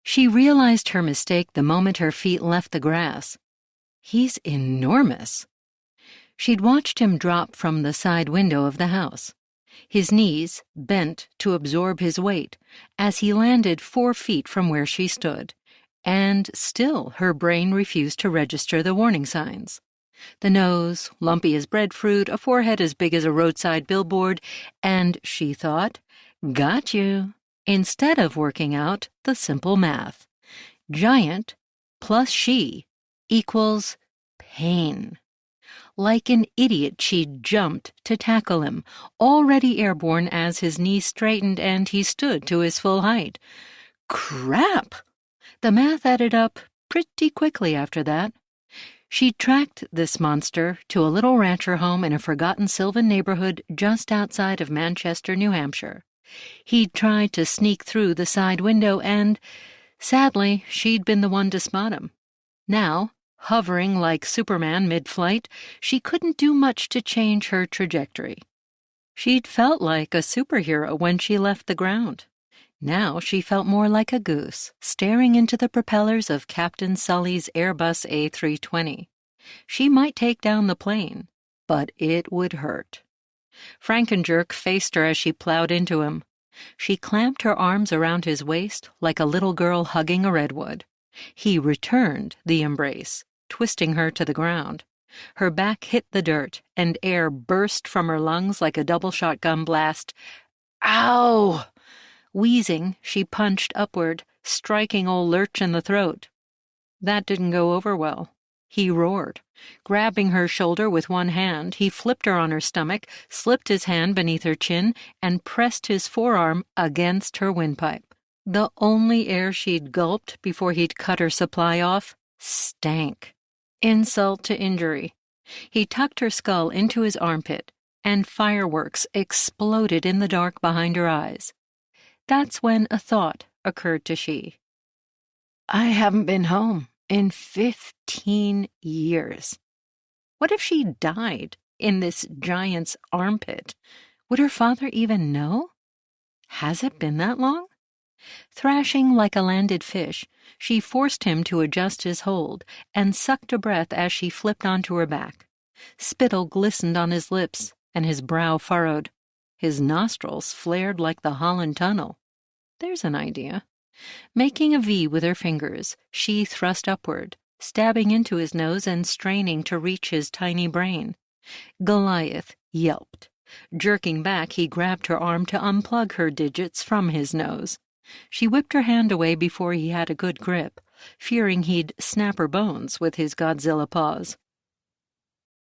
She realized her mistake the moment her feet left the grass. He's enormous. She'd watched him drop from the side window of the house. His knees bent to absorb his weight as he landed 4 feet from where she stood, and still her brain refused to register the warning signs. The nose, lumpy as breadfruit, a forehead as big as a roadside billboard, and, she thought, got you, instead of working out the simple math. Giant plus she equals pain. Like an idiot, she jumped to tackle him, already airborne as his knees straightened and he stood to his full height. Crap! The math added up pretty quickly after that. She tracked this monster to a little rancher home in a forgotten sylvan neighborhood just outside of Manchester, New Hampshire. He'd tried to sneak through the side window and, sadly, she'd been the one to spot him. Now, hovering like Superman mid-flight, she couldn't do much to change her trajectory. She'd felt like a superhero when she left the ground. Now she felt more like a goose, staring into the propellers of Captain Sully's Airbus A320. She might take down the plane, but it would hurt. Frankenjerk faced her as she plowed into him. She clamped her arms around his waist like a little girl hugging a redwood. He returned the embrace, twisting her to the ground. Her back hit the dirt, and air burst from her lungs like a double shotgun blast. Ow! Wheezing, she punched upward, striking old Lurch in the throat. That didn't go over well. He roared. Grabbing her shoulder with one hand, he flipped her on her stomach, slipped his hand beneath her chin, and pressed his forearm against her windpipe. The only air she'd gulped before he'd cut her supply off stank. Insult to injury. He tucked her skull into his armpit, and fireworks exploded in the dark behind her eyes. That's when a thought occurred to Shee. I haven't been home in 15 years. What if she died in this giant's armpit? Would her father even know? Has it been that long? Thrashing like a landed fish, she forced him to adjust his hold and sucked a breath as she flipped onto her back. Spittle glistened on his lips and his brow furrowed. His nostrils flared like the Holland Tunnel. There's an idea. Making a V with her fingers, she thrust upward, stabbing into his nose and straining to reach his tiny brain. Goliath yelped. Jerking back, he grabbed her arm to unplug her digits from his nose. She whipped her hand away before he had a good grip, fearing he'd snap her bones with his Godzilla paws.